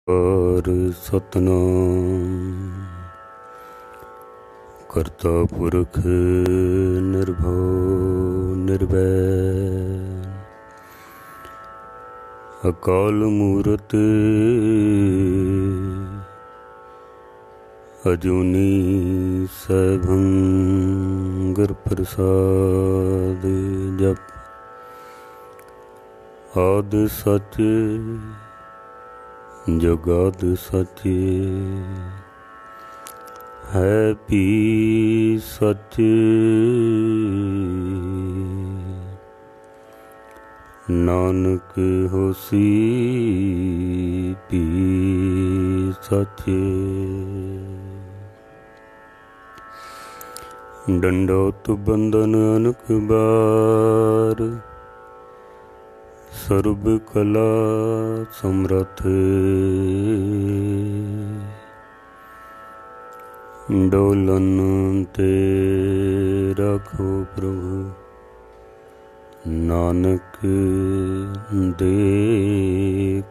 और सतनाम करता पुरख निर्भव निर्वैर अकाल मूरत अजूनी सैभं गुर प्रसाद। जप आद सच जुगाद सच है पी सच नानक होसी पी सच। डंडोत बंदन अनक बार सर्ब कला समरथ डोलन ते रखो प्रभु नानक दे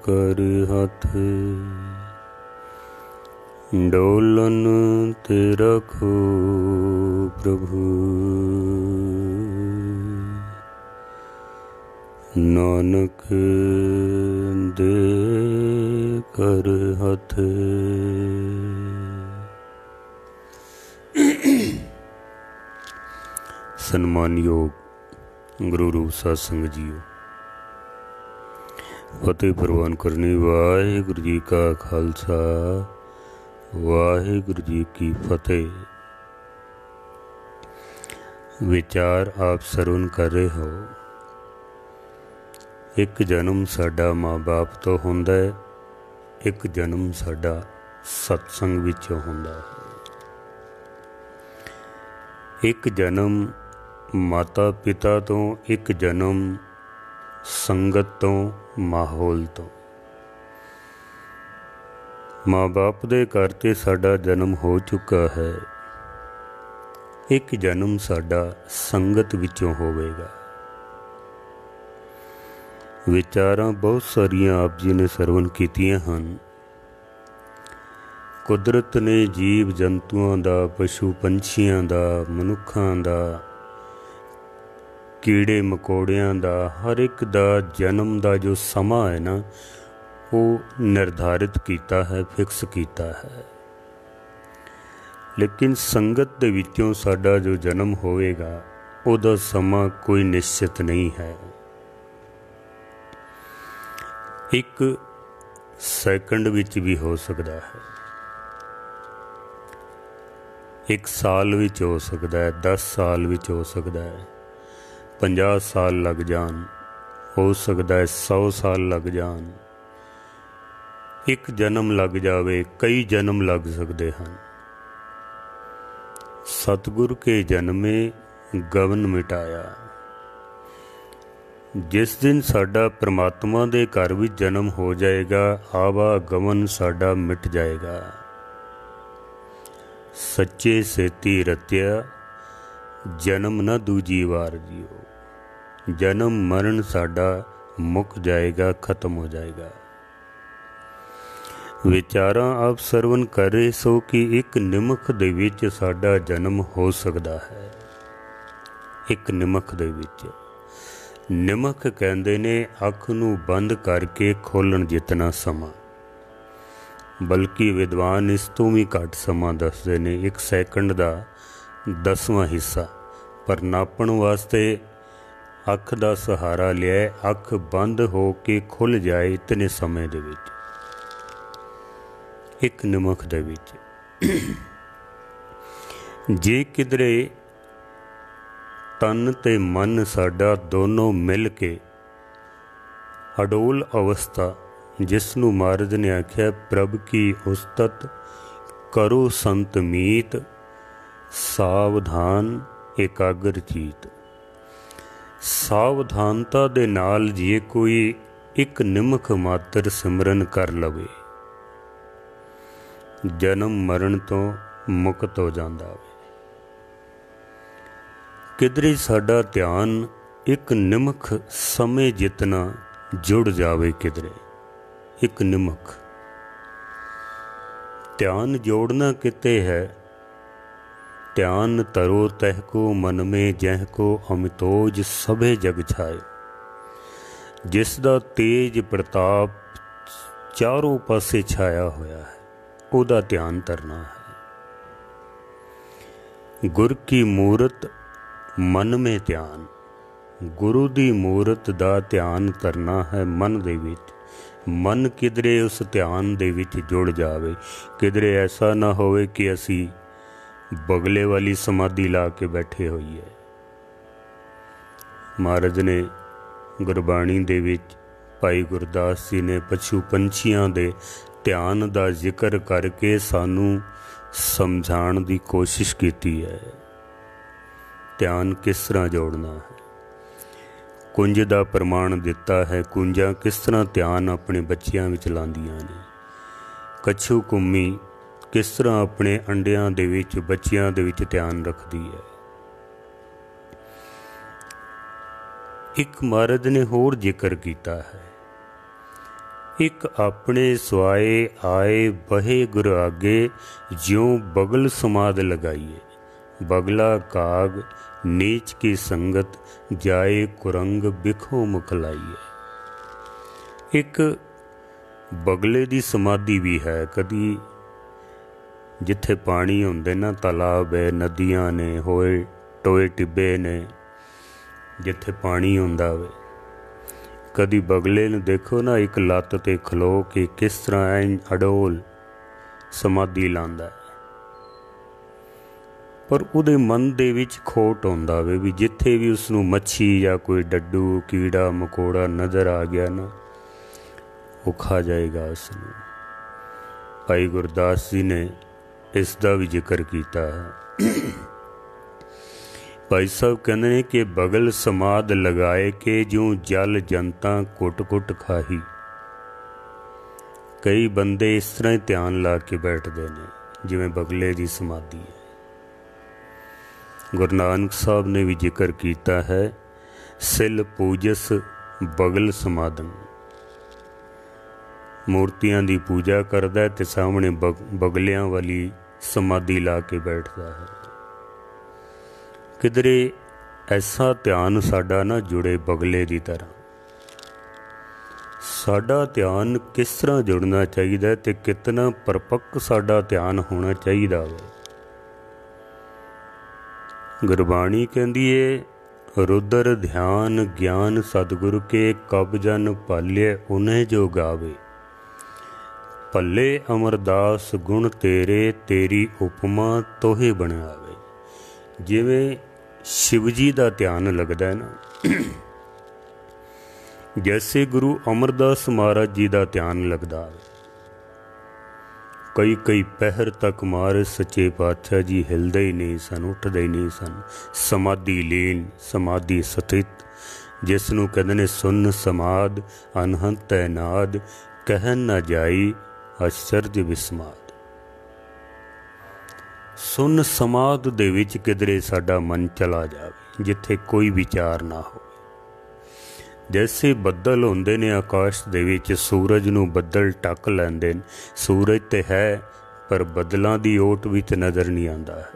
कर हाथ। डोलन ते रखो प्रभु नानक दे कर हाथ। सन्मानयोग गुरु रूप साध संगत जीओ, फतेह प्रवान करनी। वाहिगुरु जी का खालसा वाहिगुरु जी की फतेह। विचार आप सरवण कर रहे हो। एक जन्म साडा माँ बाप तो हुंदा है, एक जन्म साडा सत्संग विचों हुंदा है। एक जन्म माता पिता तो, एक जन्म संगत तो, माहौल तो। माँ बाप दे घर ते साडा जन्म हो चुका है, एक जन्म साडा संगत विचों होवेगा। विचारां बहुत सारियां आप जी ने सरवण कीतियां हन। कुदरत ने जीव जंतुआं दा, पशु पंछियां दा, मनुखां दा, कीड़े मकोड़ियां दा, हर एक दा जन्म दा जो समा है ना, वो निर्धारित कीता है, फिक्स कीता है। लेकिन संगत दे विचों साडा जो जन्म होवेगा उहदा समा कोई निश्चित नहीं है। एक सैकंड विच भी हो सकता है, एक साल विच हो सकता है, 10 साल विच हो सकता है, 50 साल लग जान, हो सकता है 100 साल लग जान। एक जन्म लग जावे, कई जन्म लग सकते हैं। सतगुर के जन्मे गवन मिटाया। जिस दिन साडा परमात्मा दे घर विच जन्म हो जाएगा, आवागमन साडा मिट जाएगा। सच्चे सेती रत्या जन्म न दूजी वार जियो। जन्म मरण साडा मुक जाएगा, खत्म हो जाएगा। विचारां आप सरवण कर रहे सो कि एक निमख दे विच साडा जन्म हो सकता है। एक निमख दे विच, निमख कहंदे ने अख नूं बंद करके खोलण जितना समा, बल्कि विद्वान इस तो भी घट समा दसदे ने। 1 सैकंड का 10वां हिस्सा, पर नापण वास्ते अख का सहारा लिया। अख बंद हो के खुल जाए इतने समय दे विच, एक निमख दे विच। जे किधरे तन ते मन साडा दोनों मिल के अडोल अवस्था, जिसनू महाराज ने आख्या प्रभ की उस्तत करो संत मीत, सावधान एकाग्र चीत। सावधानता दे नाल जे कोई एक निमख मात्र सिमरन कर लवे, जन्म मरण तो मुक्त हो जाता है। किधरे साडा ध्यान एक निमख समय जितना जुड़ जावे, किधरे एक निमख ध्यान जोड़ना किते है, ध्यान तरो तह को मन में जह को अमितोज सभे जग छाए। जिसदा तेज प्रताप चारों पासे छाया होया है, उहदा ध्यान करना है। गुर की मूरत मन में ध्यान, गुरु दी मूरत दा ध्यान करना है मन दे विच। मन किधरे उस ध्यान दे विच जुड़ जावे, किधरे ऐसा ना होवे कि असी बगले वाली समाधि ला के बैठे होइए। महाराज ने गुरबाणी दे विच भाई गुरदास जी ने पशु पंछियां दे ध्यान दा जिक्र करके सानू समझाण दी कोशिश कीती है। ध्यान किस तरह जोड़ना है, कुंज दा प्रमाण दिता है। कुंजां किस तरह ध्यान अपने बच्चियां विच लांदियां ने। कछू कुम्मी किस तरह अपने अंडियां दे विच बच्चियां दे विच ध्यान रखदी है। एक महाराज ने होर जिक्र कीता है, एक अपने स्वाए आए बहे गुर आगे, ज्यों बगल समाद लगाइए। बगला काग नीच की संगत, जाए कुरंग बिखो मुखलाइए। एक बगले दी समाधि भी है। कदी जिथे पानी हुंदे ना, तालाब है, नदियां ने, होए टोए टिब्बे ने, जिथे पानी हुंदा वे, कदी बगले ने देखो ना, एक लत्त ते खलो के किस तरह ऐन अडोल समाधि लांदा है। पर उहदे मन दे विच खोट हुंदा वे भी जिथे भी उसनूं मच्छी या कोई डड्डू कीड़ा मकोड़ा नज़र आ गया ना, वो खा जाएगा उसनूं। भाई गुरदास जी ने इसका भी जिक्र किया है। भाई साहब कहते हैं कि बगल समाद लगाए के ज्यों जल जनता कुट कुट खाही। कई बंदे इस तरह ही ध्यान ला के बैठते हैं जिवें बगले की समाधि है। गुरु नानक साहब ने भी जिक्र किया है, सिल पूजस बगल समाधन। मूर्तियां की पूजा करता है तो सामने बगलियां वाली समाधि ला के बैठता है। किधरे ऐसा ध्यान साडा ना जुड़े बगले की तरह। साडा ध्यान किस तरह जुड़ना चाहिए ते कितना परपक्क साडा ध्यान होना चाहिए वे। गुरबाणी कहती है, रुद्र ध्यान ज्ञान सतगुरु के, कब जन पाले उन्हें जो गावे। भले अमरदास गुण तेरे, तेरी उपमा तोहे बनावे। जिवें शिवजी का ध्यान लगता है ना, जैसे गुरु अमरदास महाराज जी का ध्यान लगता है। कई कई पहर तक मारे सच्चे पातशाह जी हिलते ही नहीं सन, उठते ही नहीं सन। समाधि लीन, समाधि स्थित, जिसनों कहते ने सुन समाद, अनहंत नाद, कहन न जाई आश्चर्य विस्माद। सुन समाद दे विच किधरे साडा मन चला जाए, जिथे कोई विचार ना हो। जैसे बदल होंदे ने आकाश दे विच, सूरज नूं बदल ढक लैंदे ने। सूरज ते है पर बदलां दी ओट विच नज़र नहीं आंदा है।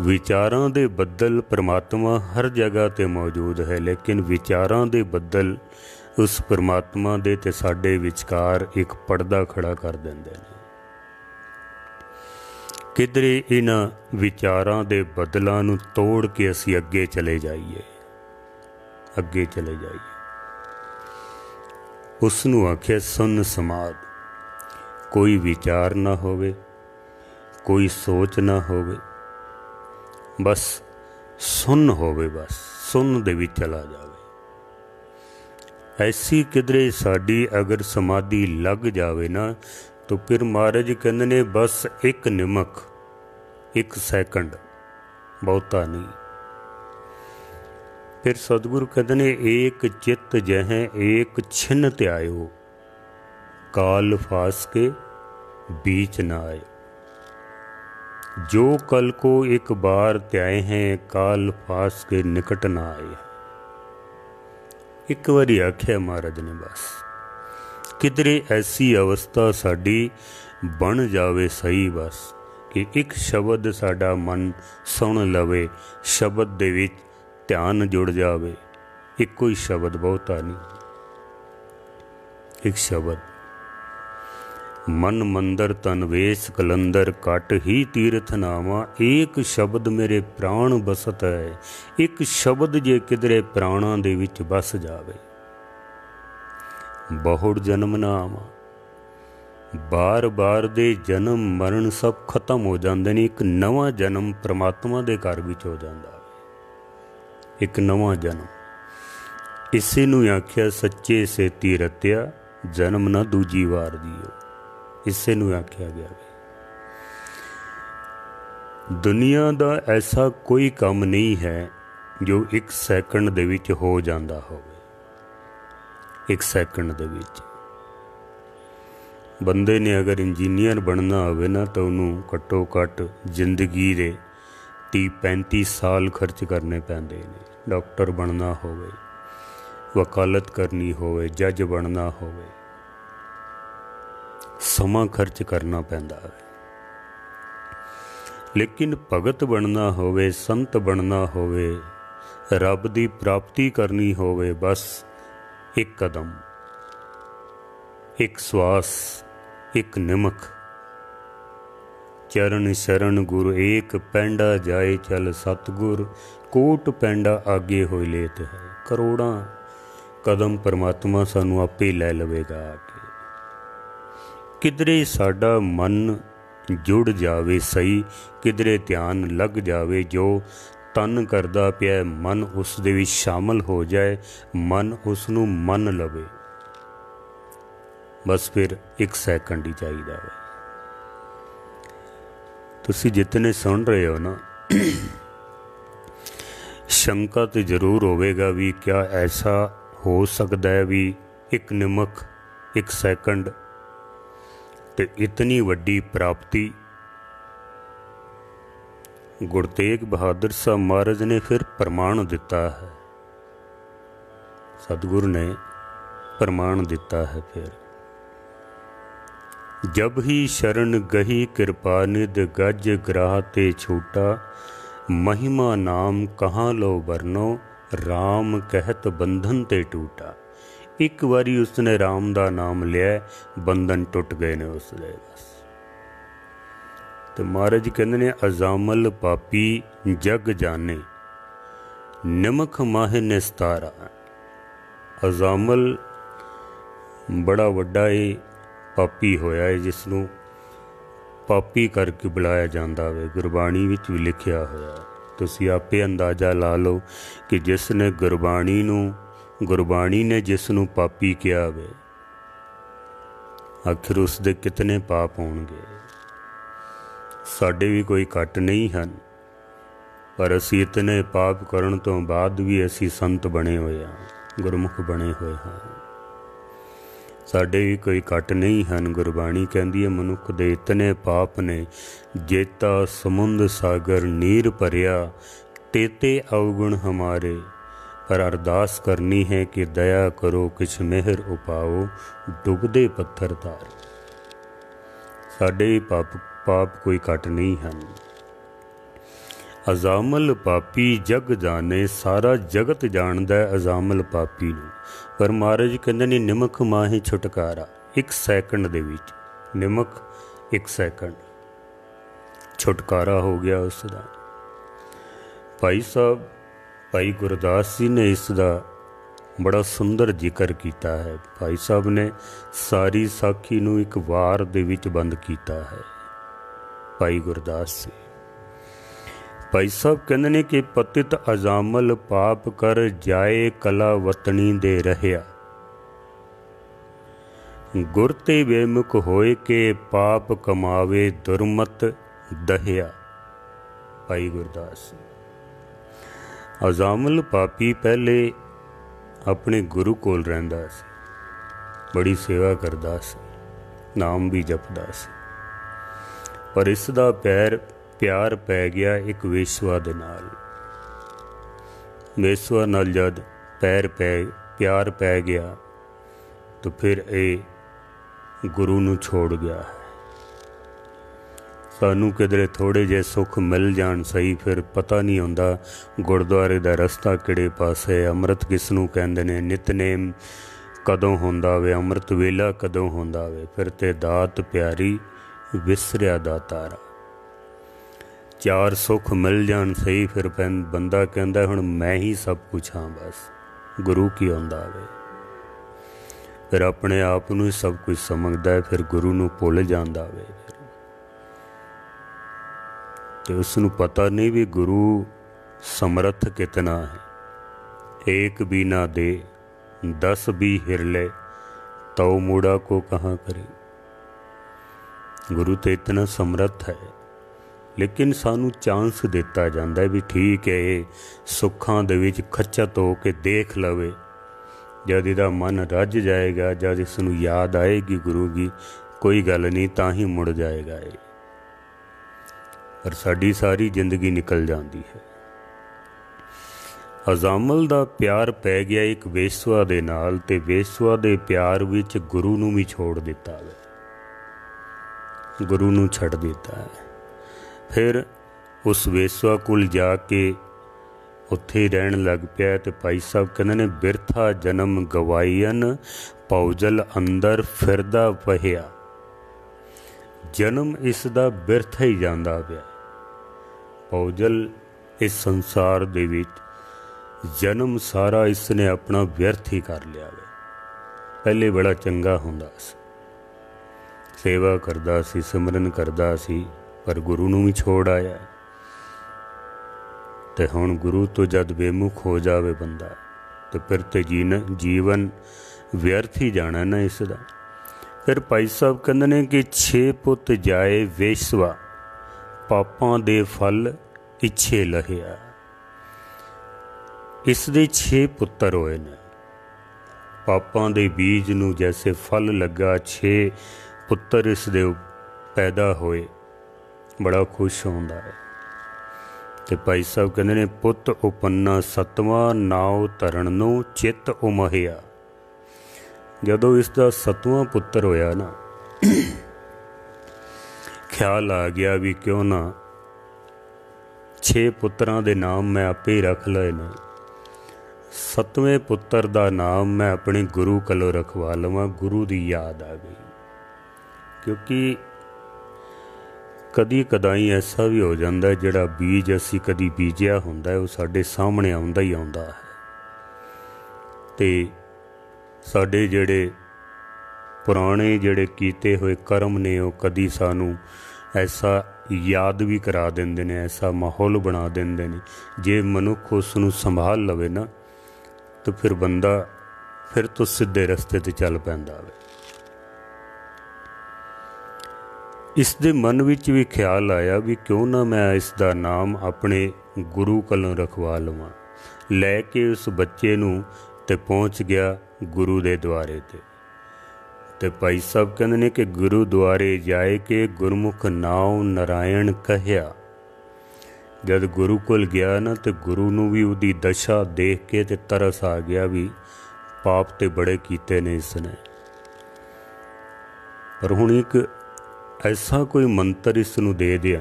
विचारां दे बदल परमात्मा हर जगह ते मौजूद है, लेकिन विचारां दे बदल उस परमात्मा दे ते साडे विचकार एक पर्दा खड़ा कर देंदे ने। किधरे इन्हां विचारां दे बदलां नूं तोड़ के असीं अगे चले जाइए, अगे चले जाइए। उसनूं आख्या सुन समाद। कोई विचार ना होवे, कोई सोच ना होवे, बस सुन होवे, बस सुन दे विच चला जावे। ऐसी किधरे साडी अगर समाधि लग जावे ना, तो फिर महाराज कहंदे ने बस एक निमक, एक सैकंड, बहुता नहीं। फिर सतगुरु कहते ने एक चित्त जह एक छिन्न त्यायो, काल फास के बीच न आए। जो कल को एक बार त्याए हैं, काल फास के निकट न आए। एक बारी आख्या महाराज ने बस, किधरे ऐसी अवस्था साडी बन जावे सही बस कि एक शब्द साडा मन सुन लवे, शब्द दे विच ध्यान जुड़ जावे। एक कोई शब्द बहुता नहीं, एक शब्द मन मंदर तन वेश कलंदर कट ही तीर्थ नामा, एक शब्द मेरे प्राण बसत है। एक शब्द जे किधरे प्राणा दे विच बस जावे, बहुड़ जन्म ना आवा। बार बार दे जन्म मरण सब खत्म हो जाते हैं, एक नवा जन्म परमात्मा दे घर विच हो जाता है, एक नवा जन्म। इसे नूं आख्या सच्चे सेती रत्या, जन्म ना दूजी वार दियो। इसे नूं आख्या गया है। दुनिया दा ऐसा कोई काम नहीं है जो एक सैकंड दे विच हो जाता होवे। एक सैकंड दे विच बंदे ने अगर इंजीनियर बनना होवे ना तो उन्होंने घट्टो घट्ट जिंदगी दे 30-35 साल खर्च करने पैंदे ने। डॉक्टर बनना होवे, वकालत करनी होवे, जज बनना होवे, समा खर्च करना पैंदा है। लेकिन भगत बनना होवे, संत बनना होवे, रब दी प्राप्ति करनी होवे, बस एक कदम, एक श्वास, एक निमक। चरण शरण गुरु एक, पैंडा जाए चल सतगुर, कोट पैंडा आगे होए लेत है। करोड़ां कदम परमात्मा सानू आपे लै लवेगा आके। किधरे साडा मन जुड़ जावे सही, किधरे ध्यान लग जावे, जो तन करदा पिया मन उस दे विच शामिल हो जाए, मन उसनू मन लवे, बस फिर एक सैकंड ही चाहिए है। तुसी जितने सुन रहे हो ना, शंका तो जरूर होवेगा भी क्या ऐसा हो सकता है भी एक निमक, एक सैकंड ते इतनी वड्डी प्राप्ति। गुरु तेग बहादुर साहब महाराज ने फिर प्रमाण दिता है, सतगुरु ने प्रमाण दिता है। फिर जब ही शरण गही कृपा निध, गज ग्राह ते छूटा, महिमा नाम कहाँ लो बरनो, राम कहत बंधन ते टूटा। एक बारी उसने राम दा नाम लिया, बंधन टुट गए ने उसदे बस। तो महाराज कहते ने अजामल पापी जग जाने, निमख माहे निस्तारा। अजामल बड़ा वड्डा पापी होया है, जिसनों पापी करके बुलाया जाता है। गुरबाणी विच भी लिखिया होया, तुसी आपे अंदाज़ा ला लो कि जिसने गुरबाणी ने जिसनों पापी किया वे, आखिर उसदे कितने पाप होणगे। साडे भी कोई घट नहीं हैं, पर असी इतने पाप करन तो बाद भी असी संत बने हुए हाँ, गुरमुख बने हुए हाँ। साडे भी कोई घट नहीं हैं। गुरबाणी कहती है मनुख दे इतने पाप ने, जेता समुंद सागर नीर भरिया, तेते अवगुण हमारे। पर अरदास करनी है कि दया करो किछ मेहर उपाओ, डुबदे पत्थर तार। साडे भी पाप कोई घट नहीं हैं। अजामल पापी जग जाने, सारा जगत जानदा है अजामल पापी नूं। पर महाराज कहते ने निमक माही छुटकारा। एक सैकंड दे विच निमक, एक सैकंड छुटकारा हो गया उसका। भाई साहब, भाई गुरदास जी ने इसका बड़ा सुंदर जिक्र किया है। भाई साहब ने सारी साखी नूं एक वार दे विच बंद किया है। भाई गुरदास जी भाई साहब कहते ने कि पतित अजामल पाप कर जाए, कला वतनी दे रहया। गुर ते बेमुख होए के, पाप कमावे दुरमत दहिया। भाई गुरदास अजामल पापी पहले अपने गुरु कोल रहिंदा सी, बड़ी सेवा करदा सी, नाम भी जपदा सी। पर इसदा प्यार पै गया एक वेश्वा दे नाल। वेश्वा नाल जद प्यार पै गया तो फिर ये गुरु नूं छोड़ गया है। सानू किधरे थोड़े जे सुख मिल जाण सही, फिर पता नहीं हुंदा गुरुद्वारे दा रस्ता किहड़े पासे, अमृत किसनूं कहंदे ने, नितनेम कदों हुंदा वे, अमृत वेला कदों हुंदा वे, फिर ते दात प्यारी विसरिया दातारा। चार सुख मिल जाण सही, फिर बंदा कहंदा हुण मैं ही सब कुछ हाँ, बस गुरु की आउंदा वे। फिर अपने आप नूं ही सब कुछ समझदा है, फिर गुरु नूं भुल जांदा वे। ते उसनूं पता नहीं भी गुरु समर्थ कितना है। एक भी ना दे 10 भी हिरले, तो मूड़ा को कहाँ करे। गुरु तो इतना समर्थ है, लेकिन सानू चांस दिता जाता है भी ठीक है, ये सुखां दे विच खच्चत हो के देख लवे। जद इहदा मन रज जाएगा, जद इसनूं याद आएगी गुरु की, कोई गल नहीं, तां ही मुड़ जाएगा ये। पर साडी सारी जिंदगी निकल जाती है। अजामल दा प्यार पै गया एक वेसवा दे नाल, ते वेसवा दे प्यार विच गुरु नूं भी छोड़ दिता है, गुरु नूं छड़ दिता है। फिर उस वेसवा कोल जाके उत्थे रहन लग पिया। ते भाई साहब कहंदे ने, बिरथा जन्म गवाईयन पौजल अंदर फिरदा वहिया। जन्म इसदा बिरथा ही जांदा पिया। पौजल इस संसार दे विच जन्म सारा इसने अपना व्यर्थ ही कर लिया वे। पहले बड़ा चंगा हुंदा सी, सेवा करदा सी, सिमरन करदा सी, पर गुरु नूं भी छोड़ आया। ते हुण गुरु तो जद बेमुख हो जावे बंदा, तो फिर तो जीवन व्यर्थ ही जाना ना इसदा। फिर भाई साहब कहंदे ने कि 6 पुत जाए वेसवा, पापां दे फल इच्छे लहिया। इस दे 6 पुत्तर होए ने। पापां दे बीज नूं जैसे फल लगा, 6 पुत्तर इस दे पैदा होए, बड़ा खुश होंदा है। ते भाई साहब कहंदे ने, पुत उपन्ना 7वां नाव धरन नूं चित उमहिया। जदों इसका 7वां पुत्र होया ना, ख्याल आ गया भी क्यों ना 6 पुत्रां दे नाम मैं आपे ही रख लए ने, 7वें पुत्र दा नाम मैं अपने गुरु कलों रखवा लवां। गुरु दी याद आ गई, क्योंकि कदी कदाई ऐसा भी हो जाता है, जिहड़ा बीज असी कदी बीजिया हुंदा है, वो साडे सामने आउंदा ही आउंदा है। ते साडे जिहड़े पुराने जिहड़े कीते हुए कर्म ने, वो कदी सानू ऐसा याद भी करा देंदे ने, ऐसा माहौल बना देंदे ने। जे मनुख उसनूं संभाल लवे ना, तो फिर बंदा फिर तो सीधे रस्ते ते चल पैंदा वे। इस दे मन विच भी ख्याल आया भी क्यों ना मैं इसदा नाम अपने गुरु कलों रखवा लवां। लैके उस बच्चे नूं ते पहुँच गया गुरु दे द्वारे ते भाई साहब कहंदे ने कि गुरु द्वारे जाए के गुरमुख नाव नारायण कहिया। जद गुरु कोल गया ना, तो गुरु नूं भी उहदी दशा देख के ते तरस आ गया भी पाप ते बड़े कीते ने इसने। पर हुण एक ऐसा कोई मंत्र इसनूं दे दिया,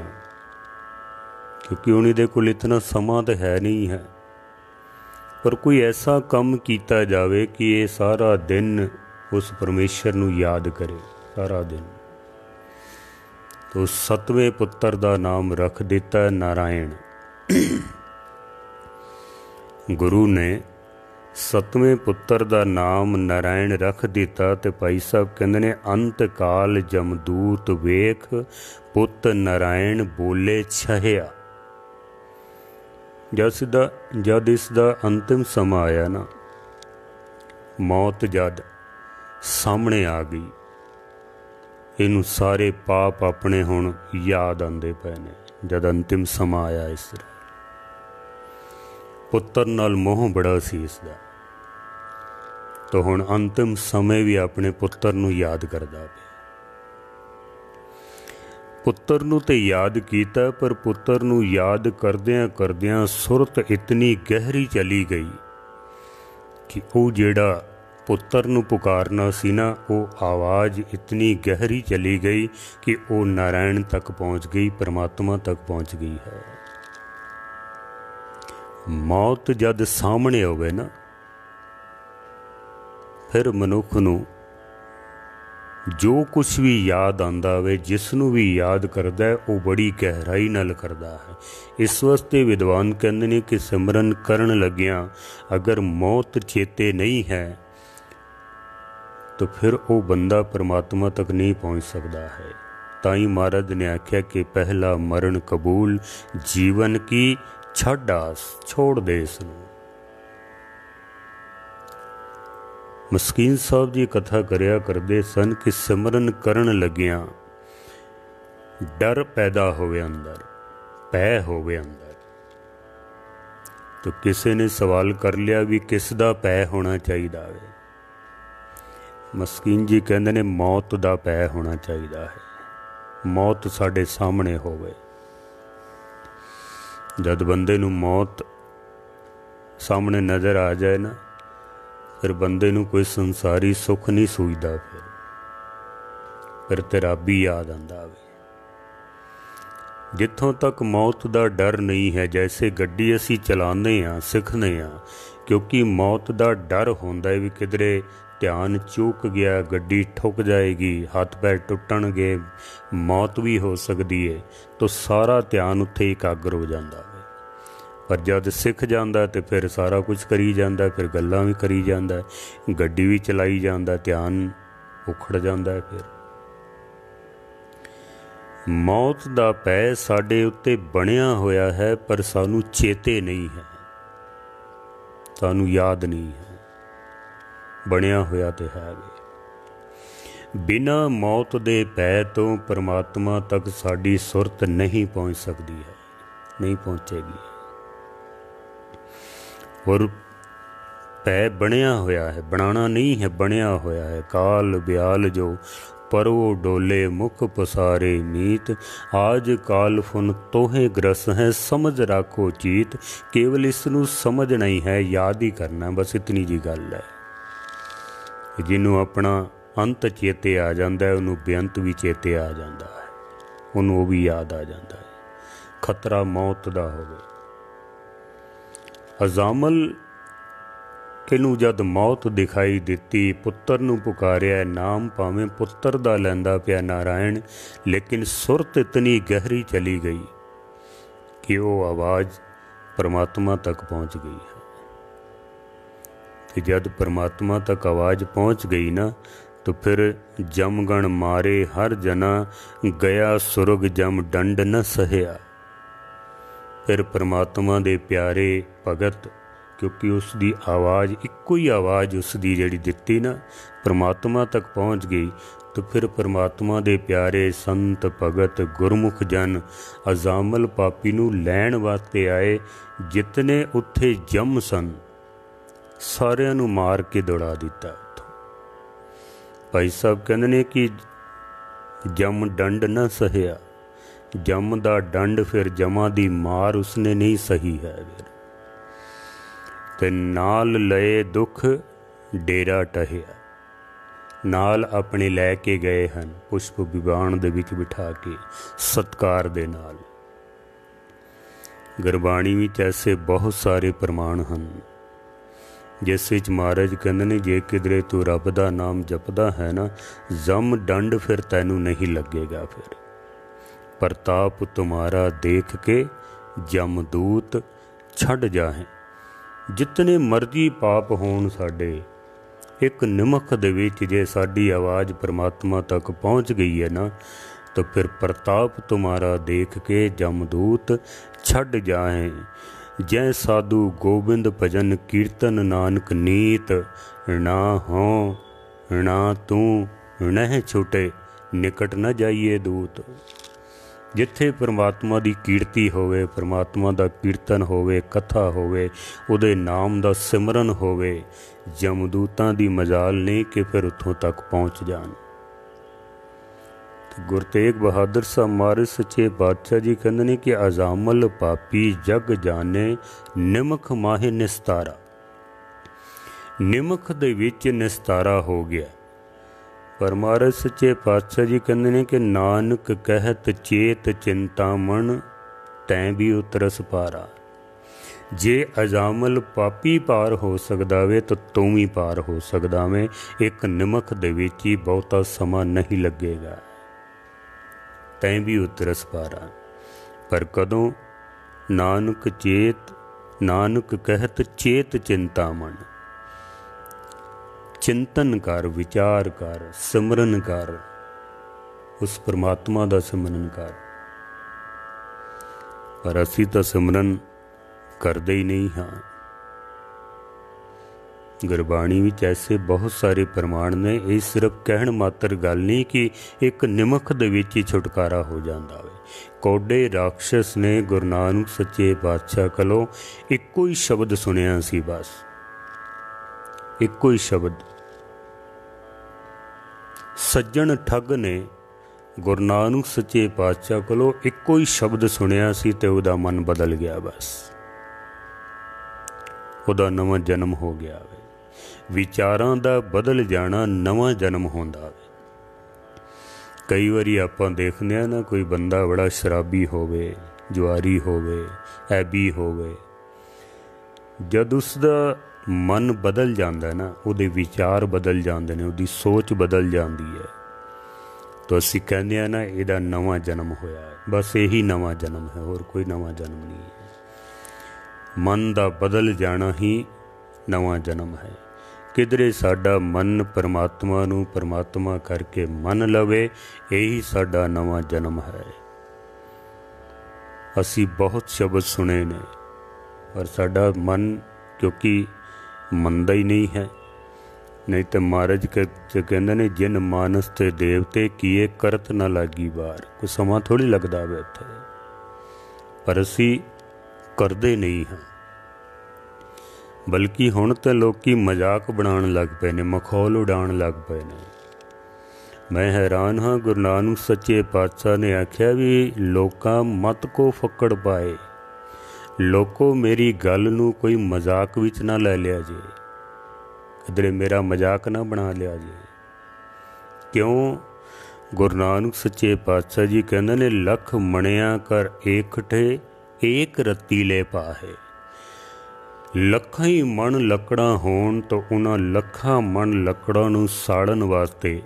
क्योंकि हुण इहदे कोल इतना समा तो है नहीं है, पर कोई ऐसा काम किया जाए कि ये सारा दिन उस परमेश्वर नूं याद करे, सारा दिन। तो 7वें पुत्र का नाम रख दिता नारायण। गुरु ने 7वें पुत्र का नाम नारायण रख दिता। तो भाई साहब कहंदे ने, अंत काल जमदूत वेख पुत नारायण बोले छहिया। जद इसका अंतिम समा आया ना, मौत जद सामने आ गई, इनू सारे पाप अपने हुण याद आंदे पे ने। जद अंतिम समा आया, इस पुत्र नाल मोह बड़ा सी इसदा, तो हुण अंतिम समय भी अपने पुत्र नूं याद करदा पिया। पुत्र नूं ते याद कीता, पर पुत्र नूं याद करदियां करदियां सुरत इतनी गहरी चली गई कि वो जिहड़ा पुत्र नूं पुकारना सी ना, वो आवाज़ इतनी गहरी चली गई कि वो नारायण तक पहुँच गई, परमात्मा तक पहुँच गई है। मौत जद सामने होवे ना, फिर मनुख नूं जो कुछ भी याद आंदा वे, जिसनूं भी याद करदा है, वो बड़ी गहराई नाल करदा है। इस वास्ते विद्वान कहंदे ने कि सिमरन करन लग्या अगर मौत चेते नहीं है तो फिर वो बंदा परमात्मा तक नहीं पहुँच सकता है। ताई महाराज ने आख्या कि पहला मरण कबूल, जीवन की छड़ आस, छोड़ दे इसनूं। मस्कीन साहब जी कथा करया करते सन कि सिमरन करन लग्या डर पैदा होवे अंदर, भय होवे अंदर। तो किसी ने सवाल कर लिया भी किस दा भय होना चाहिए वे? मस्कीन जी कहंदे ने मौत दा भय होना चाहिए है। मौत साडे सामने होवे। जद बंदे नूं मौत सामने नज़र आ जाए ना, फिर बंदे नूं कोई संसारी सुख नहीं सूझदा। फिर ते रब ही याद आंदा वे। जिथों तक मौत दा डर नहीं है, जैसे गड्डी असी चलाने हाँ, सिखने हाँ, क्योंकि मौत दा डर होंदा है भी किधरे ध्यान चूक गया, गड्डी ठुक जाएगी, हाथ पैर टुटणगे, मौत भी हो सकती है, तो सारा ध्यान उत्थे एकाग्र हो जाता है। पर जद सिख जाता तो फिर सारा कुछ करी जाता, फिर गल्लां भी करी जाता, गड्डी भी चलाई जाता, ध्यान उखड़ जाता है। फिर मौत दा भय साडे उत्ते बनिया होया है, पर सानू चेते नहीं है, सानू याद नहीं है। बनिया होया तो है वे। बिना मौत दे भय तो परमात्मा तक साडी सुरत नहीं पहुँच सकती है, नहीं पहुँचेगी। और भय बनिया होया है, बनाना नहीं है, बनिया होया है। काल ब्याल जो परो डोले मुख पसारे मीत, आज काल फुन तोहे ग्रस है, समझ राखो चीत। केवल इसनू समझना ही है, याद ही करना, बस इतनी जी गल है। जिन्हों अपना अंत चेते आ जाता है, उन्होंने बेअंत भी चेते आ जाता है, उन्होंने वो भी याद आ जाता है। खतरा मौत दा होवे। अजामल किनू जद मौत दिखाई दिती, पुत्र नू पुकारिया, नाम भावें पुत्र दा लैंदा पिया नारायण, लेकिन सुरत इतनी गहरी चली गई कि वो आवाज़ परमात्मा तक पहुँच गई है। कि जद परमात्मा तक आवाज़ पहुँच गई ना, तो फिर जमगण मारे हर जना, गया सुरग जम डंड न सहया। फिर परमात्मा दे प्यारे भगत, क्योंकि उसकी आवाज़ इक्को ही आवाज़ उसकी जिहड़ी दित्ती ना, परमात्मा तक पहुँच गई। तो फिर परमात्मा दे प्यारे संत भगत गुरमुख जन अजामल पापी नू लैण वास्ते आए। जितने उत्थे जम सन सारिਆਂ ਨੂੰ मार के दौड़ा दिता। भाई साहब कहते ने कि जम डंड न सहिया, जम दा डंड फिर जमा दी मार उसने नहीं सही है। ते नाल लए दुख डेरा टहिया, नाल अपने लैके गए हैं पुष्प विवान दे विच बिठा के सत्कार दे नाल। गुरबाणी विच ऐसे बहुत सारे प्रमाण हैं जिस विच महाराज कहंदे ने जे किधरे तू रब दा नाम जपदा है ना, जम डंड फिर तैनू नहीं लगेगा। फिर प्रताप तुम्हारा देख के जमदूत छड़ जाए। जितने मर्जी पाप होण साडे, एक निमख दे विच जे साडी आवाज़ परमात्मा तक पहुँच गई है ना, तो फिर प्रताप तुम्हारा देख के जमदूत छड़ जाए। जै साधु गोबिंद भजन कीर्तन नानक नीत, ना हो ना तू नह छुटे, निकट न जाइए दूत। जिथे परमात्मा की कीर्ति होवे, परमात्मा का कीर्तन होवे, कथा होवे, उहदे नाम का सिमरन होवे, जमदूतां दी मजाल नहीं कि फिर उत्थों तक पहुँच जान। गुरु तेग बहादुर साहब महाराज सच्चे बादशाह जी कहते हैं कि अजामल पापी जग जाने, निमख माहे निस्तारा। ਨਿਮਖ ਦੇ ਵਿੱਚ ਨਿਸਤਾਰਾ ਹੋ ਗਿਆ। ਪਰ ਮਹਾਰਾਜ ਸੱਚੇ ਪਾਤਸ਼ਾਹ ਜੀ ਕਹਿੰਦੇ ਨੇ ਕਿ ਨਾਨਕ ਕਹਿਤ ਚੇਤ ਚਿੰਤਾਮਣ ਤੈਂ ਵੀ ਉਤਰਸ ਪਾਰਾ। ਜੇ ਅਜਾਮਲ ਪਾਪੀ ਪਾਰ ਹੋ ਸਕਦਾ ਵੇ ਤਾਂ ਤੂੰ ਵੀ ਪਾਰ ਹੋ ਸਕਦਾ ਵੇਂ। ਇੱਕ ਨਿਮਖ ਦੇ ਵਿੱਚ ਹੀ ਬਹੁਤਾ ਸਮਾਂ ਨਹੀਂ ਲੱਗੇਗਾ। ਤੈਂ ਵੀ ਉਤਰਸ ਪਾਰਾ। ਪਰ ਕਦੋਂ? ਨਾਨਕ ਕਹਿਤ ਚੇਤ ਚਿੰਤਾਮਣ। ਚਿੰਤਨ ਕਰ, ਵਿਚਾਰ ਕਰ, ਸਿਮਰਨ ਕਰ, ਉਸ ਪਰਮਾਤਮਾ ਦਾ ਸਿਮਰਨ ਕਰ। ਪਰ ਅਸੀਂ ਤਾਂ ਸਿਮਰਨ ਕਰਦੇ ਹੀ ਨਹੀਂ ਹਾਂ। ਗੁਰਬਾਣੀ ਵਿੱਚ ਐਸੇ ਬਹੁਤ ਸਾਰੇ ਪ੍ਰਮਾਣ ਨੇ। ਇਹ ਸਿਰਫ ਕਹਿਣ ਮਾਤਰ ਗੱਲ ਨਹੀਂ ਕਿ ਇੱਕ ਨਿਮਖ ਦੇ ਵਿੱਚ ਹੀ ਛੁਟਕਾਰਾ ਹੋ ਜਾਂਦਾ ਵੇ। ਕੋਡੇ ਰਾਖਸ਼ਸ ਨੇ ਗੁਰੂ ਨਾਨਕ ਸੱਚੇ ਪਾਤਸ਼ਾਹ ਕੋਲੋਂ ਇੱਕੋ ਹੀ ਸ਼ਬਦ ਸੁਣਿਆ ਸੀ, ਬਸ ਇੱਕੋ ਹੀ ਸ਼ਬਦ। ਸੱਜਣ ਠੱਗ ਨੇ ਗੁਰੂ ਨਾਨਕ ਸੱਚੇ ਪਾਤਸ਼ਾਹ ਕੋਲੋਂ ਇੱਕੋ ਹੀ ਸ਼ਬਦ ਸੁਣਿਆ ਸੀ ਤੇ ਉਹਦਾ ਮਨ ਬਦਲ ਗਿਆ। ਬਸ ਉਹਦਾ ਨਵਾਂ ਜਨਮ ਹੋ ਗਿਆ ਵੇ। ਵਿਚਾਰਾਂ ਦਾ ਬਦਲ ਜਾਣਾ ਨਵਾਂ ਜਨਮ ਹੁੰਦਾ ਵੇ। ਕਈ ਵਾਰੀ ਆਪਾਂ ਦੇਖਦੇ ਹਾਂ ਨਾ, ਕੋਈ ਬੰਦਾ ਬੜਾ ਸ਼ਰਾਬੀ ਹੋਵੇ, ਜੁਆਰੀ ਹੋਵੇ, ਐਬੀ ਹੋਵੇ, ਜਦ ਉਸਦਾ ਮਨ ਬਦਲ ਜਾਂਦਾ ਨਾ, ਉਹਦੇ ਵਿਚਾਰ ਬਦਲ ਜਾਂਦੇ ਨੇ, ਉਹਦੀ ਸੋਚ ਬਦਲ ਜਾਂਦੀ ਹੈ, ਤਾਂ ਅਸੀਂ ਕਹਿੰਦੇ ਹਾਂ ਨਾ ਇਹਦਾ ਨਵਾਂ ਜਨਮ ਹੋਇਆ ਹੈ। ਬਸ ਇਹੀ ਨਵਾਂ ਜਨਮ ਹੈ, ਹੋਰ ਕੋਈ ਨਵਾਂ ਜਨਮ ਨਹੀਂ ਹੈ। ਮਨ ਦਾ ਬਦਲ ਜਾਣਾ ਹੀ ਨਵਾਂ ਜਨਮ ਹੈ। ਕਿਧਰੇ ਸਾਡਾ ਮਨ ਪਰਮਾਤਮਾ ਨੂੰ ਪਰਮਾਤਮਾ ਕਰਕੇ ਮੰਨ ਲਵੇ, ਇਹੀ ਸਾਡਾ ਨਵਾਂ ਜਨਮ ਹੈ। ਅਸੀਂ ਬਹੁਤ ਸ਼ਬਦ ਸੁਣੇ ਨੇ, ਪਰ ਸਾਡਾ ਮਨ ਕਿਉਂਕਿ ਮੰਨਦਾ ਹੀ ਨਹੀਂ ਹੈ। ਨਹੀਂ ਤਾਂ ਮਹਾਰਾਜ ਕਹਿੰਦੇ ਨੇ ਜਿਨ ਮਾਨਸ ਤੇ ਦੇਵਤੇ ਕੀਏ ਕਰਤ ਨਾ ਲਾਗੀ ਬਾਰ। ਕੋਈ ਸਮਾਂ ਥੋੜ੍ਹੀ ਲੱਗਦਾ ਵੇ ਉੱਥੇ, ਪਰ ਅਸੀਂ ਕਰਦੇ ਨਹੀਂ ਹਾਂ। ਬਲਕਿ ਹੁਣ ਤਾਂ ਲੋਕੀ ਮਜ਼ਾਕ ਬਣਾਉਣ ਲੱਗ ਪਏ ਨੇ, ਮਖੌਲ ਉਡਾਉਣ ਲੱਗ ਪਏ ਨੇ। ਮੈਂ ਹੈਰਾਨ ਹਾਂ, ਗੁਰੂ ਨਾਨਕ ਸੱਚੇ ਪਾਤਸ਼ਾਹ ਨੇ ਆਖਿਆ ਵੀ ਲੋਕਾਂ ਮਤ ਕੋ ਫੱਕੜ ਪਾਏ। ਲੋਕੋ ਮੇਰੀ ਗੱਲ ਨੂੰ ਕੋਈ ਮਜ਼ਾਕ ਵਿੱਚ ਨਾ ਲੈ ਲਿਆ ਜੇ, ਕਿਧਰੇ ਮੇਰਾ ਮਜ਼ਾਕ ਨਾ ਬਣਾ ਲਿਆ ਜੇ। ਕਿਉਂ? ਗੁਰੂ ਨਾਨਕ ਸੱਚੇ ਪਾਤਸ਼ਾਹ ਜੀ ਕਹਿੰਦੇ ਨੇ ਲੱਖ ਮਣਿਆ ਕਰ ਏਕਠੇ ਏਕ ਰੱਤੀ ਲੈ ਪਾਹੇ। ਲੱਖਾਂ ਹੀ ਮਣ ਲੱਕੜਾਂ ਹੋਣ ਤਾਂ ਉਹਨਾਂ ਲੱਖਾਂ ਮਣ ਲੱਕੜਾਂ ਨੂੰ ਸਾੜਨ ਵਾਸਤੇ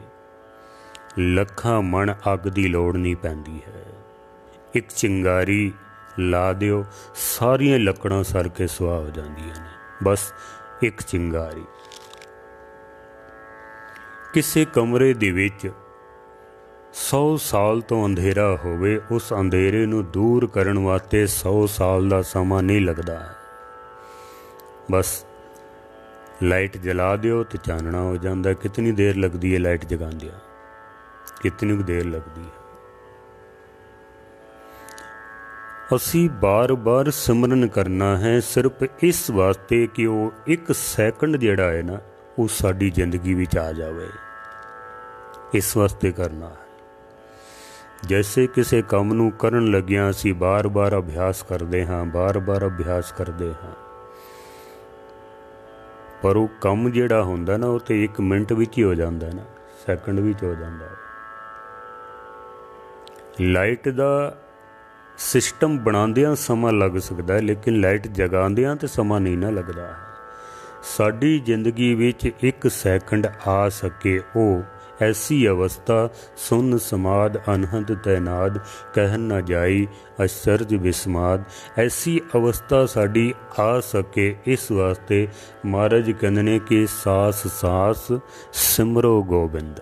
ਲੱਖਾਂ ਮਣ ਅੱਗ ਦੀ ਲੋੜ ਨਹੀਂ ਪੈਂਦੀ ਹੈ। ਇੱਕ ਚਿੰਗਾਰੀ ਲਾ ਦਿਓ, ਸਾਰੀਆਂ ਲੱਕੜਾਂ ਸੜ ਕੇ ਸੁਆਹ ਹੋ ਜਾਂਦੀਆਂ ਨੇ। ਬਸ ਇੱਕ ਚਿੰਗਾਰੀ। ਕਿਸੇ ਕਮਰੇ ਦੇ ਵਿੱਚ 100 ਸਾਲ ਤੋਂ ਅੰਧੇਰਾ ਹੋਵੇ, ਉਸ ਅੰਧੇਰੇ ਨੂੰ ਦੂਰ ਕਰਨ ਵਾਸਤੇ 100 ਸਾਲ ਦਾ ਸਮਾਂ ਨਹੀਂ ਲੱਗਦਾ। ਬਸ ਲਾਈਟ ਜਲਾ ਦਿਓ ਤੇ ਚਾਨਣਾ ਹੋ ਜਾਂਦਾ। ਕਿਤਨੀ ਦੇਰ ਲੱਗਦੀ ਹੈ ਲਾਈਟ ਜਗਾਉਂਦਿਆਂ? ਕਿਤਨੀ ਕੁ ਦੇਰ ਲੱਗਦੀ ਹੈ। ਅਸੀਂ ਬਾਰ-ਬਾਰ ਸਿਮਰਨ ਕਰਨਾ ਹੈ ਸਿਰਫ ਇਸ ਵਾਸਤੇ ਕਿ ਉਹ ਇੱਕ ਸੈਕਿੰਡ ਜਿਹੜਾ ਹੈ ਨਾ, ਉਹ ਸਾਡੀ ਜ਼ਿੰਦਗੀ ਵਿੱਚ ਆ ਜਾਵੇ। ਇਸ ਵਾਸਤੇ ਕਰਨਾ ਹੈ। ਜੈਸੇ ਕਿਸੇ ਕੰਮ ਨੂੰ ਕਰਨ ਲੱਗਿਆਂ ਅਸੀਂ ਬਾਰ-ਬਾਰ ਅਭਿਆਸ ਕਰਦੇ ਹਾਂ, ਬਾਰ-ਬਾਰ ਅਭਿਆਸ ਕਰਦੇ ਹਾਂ, ਪਰ ਉਹ ਕੰਮ ਜਿਹੜਾ ਹੁੰਦਾ ਨਾ ਉਹ ਤਾਂ 1 ਮਿੰਟ ਵਿੱਚ ਹੀ ਹੋ ਜਾਂਦਾ ਨਾ, ਸੈਕਿੰਡ ਵਿੱਚ ਹੋ ਜਾਂਦਾ। ਲਾਈਟ ਦਾ ਸਿਸਟਮ ਬਣਾਉਂਦਿਆਂ ਸਮਾਂ ਲੱਗ ਸਕਦਾ, ਲੇਕਿਨ ਲਾਈਟ ਜਗਾਉਂਦਿਆਂ ਤਾਂ ਸਮਾਂ ਨਹੀਂ ਨਾ ਲੱਗਦਾ। ਸਾਡੀ ਜ਼ਿੰਦਗੀ ਵਿੱਚ 1 ਸੈਕਿੰਡ ਆ ਸਕੇ, ਉਹ ਐਸੀ ਅਵਸਥਾ ਸੁਨ ਸਮਾਦ ਅਨਹਦ ਤੈਨਾਦ ਕਹਿਨ ਨਾ ਜਾਈ ਅਚਰਜ ਵਿਸਮਾਦ। ਐਸੀ ਅਵਸਥਾ ਸਾਡੀ ਆ ਸਕੇ, ਇਸ ਵਾਸਤੇ ਮਹਾਰਾਜ ਕਹਿੰਦੇ ਨੇ ਕਿ ਸਾਸ ਸਾਸ ਸਿਮਰੋ ਗੋਬਿੰਦ।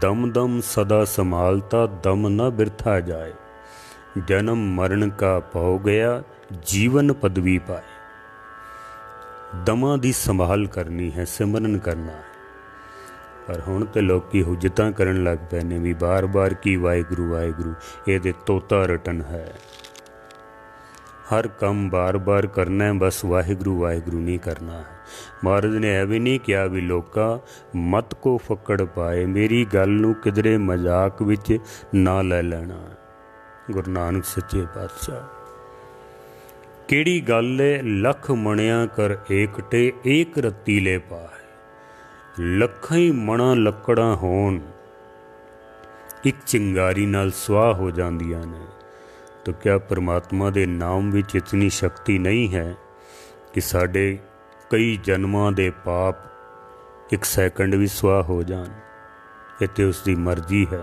ਦਮ ਦਮ ਸਦਾ ਸੰਭਾਲਤਾ ਦਮ ਨਾ ਬਿਰਥਾ ਜਾਏ। ਜਨਮ ਮਰਨ ਕਾ ਪਉ ਗਿਆ ਜੀਵਨ ਪਦਵੀ ਪਾਏ। ਦਮਾਂ ਦੀ ਸੰਭਾਲ ਕਰਨੀ ਹੈ, ਸਿਮਰਨ ਕਰਨਾ ਹੈ। ਪਰ ਹੁਣ ਤੇ ਲੋਕੀ ਹੁਜਤਾਂ ਕਰਨ ਲੱਗ ਪਏ ਨੇ ਵੀ ਬਾਰ-ਬਾਰ ਕੀ ਵਾਹਿਗੁਰੂ ਵਾਹਿਗੁਰੂ, ਇਹਦੇ ਤੋਤਾ ਰਟਨ ਹੈ। ਹਰ ਕੰਮ ਬਾਰ-ਬਾਰ ਕਰਨਾ ਹੈ, ਬਸ ਵਾਹਿਗੁਰੂ ਵਾਹਿਗੁਰੂ ਨਹੀਂ ਕਰਨਾ ਹੈ। ਮਹਾਰਾਜ ਨੇ ਐਵੇਂ ਨਹੀਂ ਕਿਹਾ ਵੀ ਲੋਕਾਂ ਮਤ ਕੋ ਫੱਕੜ ਪਾਏ, ਮੇਰੀ ਗੱਲ ਨੂੰ ਕਿਧਰੇ ਮਜ਼ਾਕ ਵਿੱਚ ਨਾ ਲੈ ਲੈਣਾ। ਗੁਰੂ ਨਾਨਕ ਸੱਚੇ ਪਾਤਸ਼ਾਹ ਕਿਹੜੀ ਗੱਲ ਏ ਲੱਖ ਮਣਿਆ ਕਰ ਏਕਟੇ ਏਕ ਰਤੀਲੇ ਪਾਏ। ਲੱਖਾਂ ਹੀ ਮਣਾ ਲੱਕੜਾਂ ਹੋਣ ਇੱਕ ਚਿੰਗਾਰੀ ਨਾਲ ਸਵਾਹ ਹੋ ਜਾਂਦੀਆਂ ਨੇ। तो क्या परमात्मा दे नाम विच इतनी शक्ति नहीं है कि साढ़े कई जन्मां दे पाप एक सैकंड भी स्वाह हो जान? ये तो उसकी मर्जी है।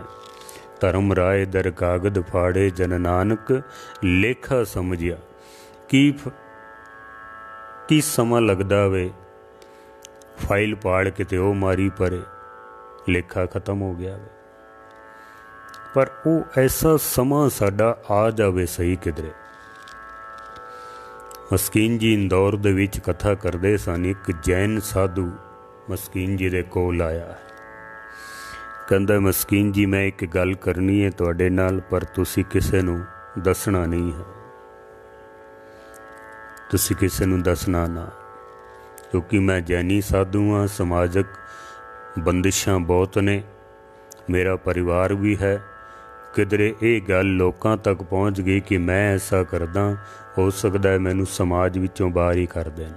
धर्म राय दर कागद फाड़े जन नानक लेखा समझिया। की समा लगदा वे फाइल पाड़ के ते ओ मारी परे, लेखा खत्म हो गया वे। पर वो ऐसा समा साडा आ जावे सही किधरे। मस्कीन जी इंदौर दे विच कथा करदे सन। एक जैन साधु मस्कीन जी दे कोल आया। कहंदा मस्कीन जी मैं एक गल करनी है तुहाडे नाल, पर तुसी किसे नूं दसना नहीं है। तुसी किसे नूं दसना ना, क्योंकि मैं जैनी साधु हाँ। समाजक बंदिशां बहुत ने, मेरा परिवार भी है। किधरे ये गल लोकां तक पहुँच गई कि मैं ऐसा करदा, हो सकता है मैनू समाज विचों बाहर ही कर देन,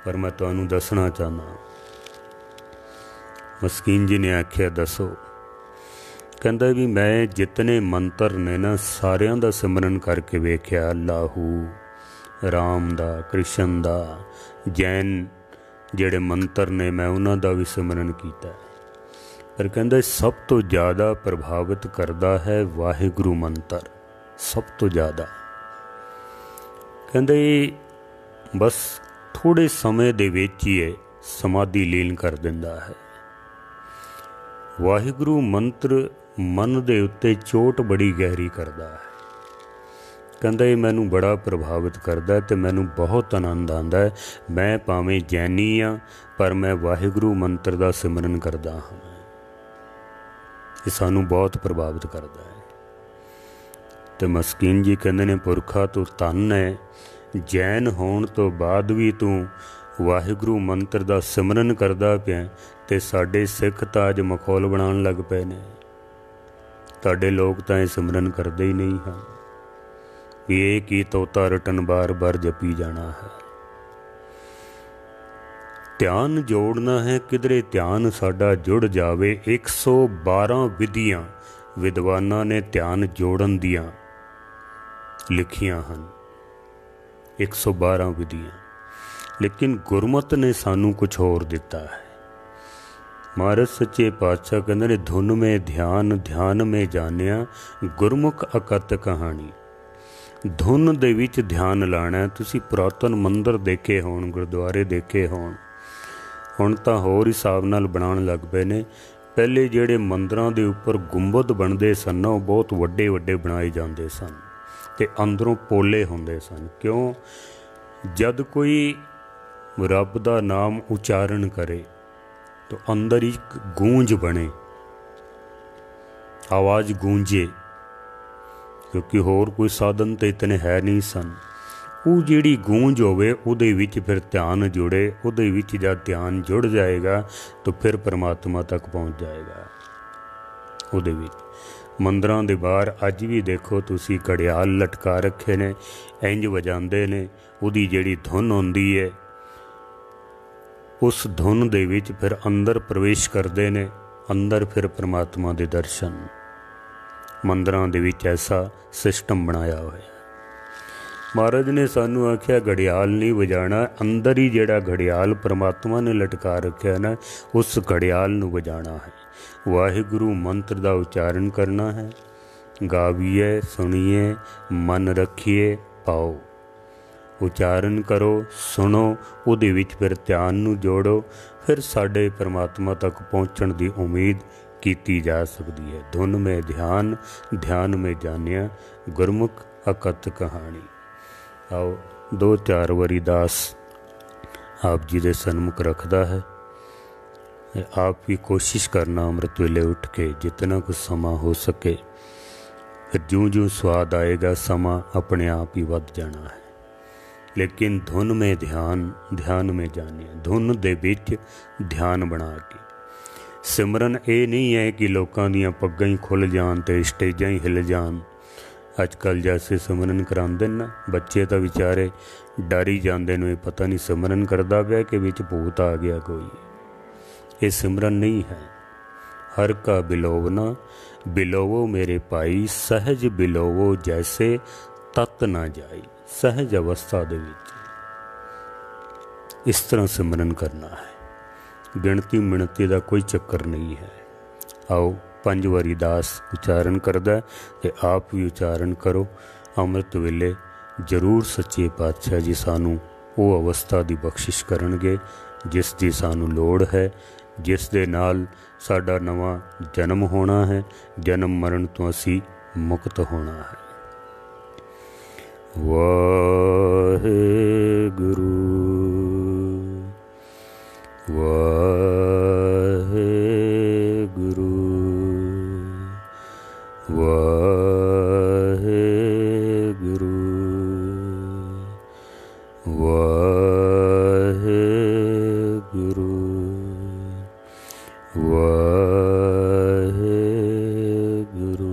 पर मैं तुहानू दसना चाहना। मस्कीन जी ने आख्या दसो। कहंदा भी मैं जितने मंत्र ने ना सारियां दा सिमरन करके वेख्या। अल्लाहू, राम दा, कृष्ण दा, जैन जेड़े मंत्र ने मैं उन्हां दा भी सिमरन कीता। पर कहंदा सब तो ज़्यादा प्रभावित करता है वाहिगुरु मंत्र, सब तो ज़्यादा। कहंदे बस थोड़े समय दे विच ही समाधि लीन कर दिंदा है। वाहिगुरु मंत्र मन दे उत्ते चोट बड़ी गहरी करता है। कहंदा ये मैनू बड़ा प्रभावित करता है, तो मैनू बहुत आनंद आता है। मैं भावें जैनी हाँ, पर मैं वाहिगुरु मंत्र का सिमरन करता हाँ। ये सानू बहुत प्रभावित करता है। तो मस्कीन जी कहते ने पुरखा तू धन है, जैन होने तो बाद भी तू वाहिगुरु मंत्र का सिमरन करता पिया। तो साडे सिख तो अज मखौल बनाने लग पे ने। तुहाडे लोग तो ये सिमरन करते ही नहीं हैं। ये की तोता रटन बार बार जपी जाना है। ध्यान जोड़ना है, किधरे ध्यान साडा जुड़ जावे। 112 विधियां विद्वाना ने ध्यान जोड़न दियां लिखियां हन। 112 विधियां, लेकिन गुरमत ने सानू कुछ होर दिता है। महाराज सच्चे पातशाह कहंदे ने धुन में ध्यान, ध्यान में जानिया, गुरमुख अकत कहानी। धुन दे विच ध्यान लाना। तुसी पुरातन मंदिर देखे होण, गुरुद्वारे देखे होण, हुण तां होर हिसाब नाल बनाउण लग पे ने। पहले जिहड़े मंदिरां दे उपर गुंबद बनदे सन ना, बहुत वड्डे वड्डे बनाए जांदे सन ते अंदरों पोले हुंदे सन। क्यों? जद कोई रब दा नाम उचारण करे तो अंदर एक गूंज बने, आवाज़ गूंजे, क्योंकि होर कोई साधन तो इतने है नहीं सन। वो जिहड़ी गूंज होवे उहदे विच फिर ध्यान जुड़े। उहदे विच जब ध्यान जुड़ जाएगा तो फिर परमात्मा तक पहुँच जाएगा। उहदे विच मंदिरां दे बाहर अज भी देखो तुसी घड़ियाल लटका रखे ने, इंज वजांदे ने। उहदी जिहड़ी धुन हुंदी है, उस धुन दे विच फिर अंदर प्रवेश करते ने। अंदर फिर परमात्मा दे दर्शन। मंदिरां दे विच ऐसा सिस्टम बनाया होया। महाराज ने सानू आख्या घड़ियाल नहीं वजाना। अंदर ही जिहड़ा घड़ियाल परमात्मा ने लटका रखा ना, उस घड़ियाल नूं वजाना है। वाहिगुरु मंत्र का उच्चारण करना है। गाविए, सुनिए, मन रखिए, पाओ। उच्चारण करो, सुनो, उहदे विच फिर ध्यान नूं जोड़ो। फिर साडे परमात्मा तक पहुँचण की उम्मीद की जा सकती है। धुन में ध्यान, ध्यान में जानिया, गुरमुख अकत कहानी। आओ 2-4 वारी दास आप जी दे सन्मुख रखदा है। आप भी कोशिश करना अमृत वेले उठ के जितना कुछ समा हो सके। फिर ज्यों ज्यों स्वाद आएगा समा अपने आप ही वध जाना है। लेकिन धुन में ध्यान, ध्यान में जानिए। धुन दे विच ध्यान बना के सिमरन ये नहीं है कि लोगों दियां पग्गां ही खुल जान ते स्टेजां ही हिल जान अजकल जैसे सिमरन करांदे ना बच्चे तो विचारे डर ही जाते ने, पता नहीं सिमरन करदा पिया कि विच भूत आ गया कोई। ये सिमरन नहीं है। हर का बिलोवना बिलोवो मेरे भाई, सहज बिलोवो जैसे तत ना जाई। सहज अवस्था दे विच इस तरह सिमरन करना है। गिणती मिणती का कोई चक्कर नहीं है। आओ 5 वारी दास उच्चारण करदा ते आप भी उच्चारण करो। अमृत वेले जरूर सच्चे पातशाह जी सानू वो अवस्था की बख्शिश करनगे जिस दी सानू लोड़ है, जिस दे नाल साडा नवा जन्म होना है, जन्म मरण तो असी मुक्त होना है। वाहे गुरु वाहे गुरु वाहे गुरु वाहे गुरु वाहे गुरु।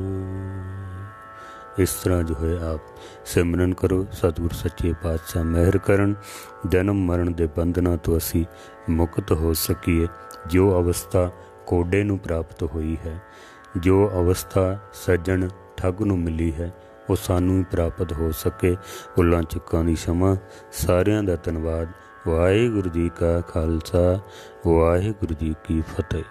इस तरह जो है आप सिमरन करो। सतगुर सच्चे पातशाह मेहर करन, जन्म मरण के बंधना तो असी मुक्त हो सकीए। जो अवस्था कोडे नूं प्राप्त हुई है, जो अवस्था सज्जन ठग नूं मिली है, वो सानू ही प्राप्त हो सके। भुलां चुकां दी क्षमा। सारियां दा धन्नवाद। वाहिगुरू जी का खालसा, वाहिगुरू जी की फतेह।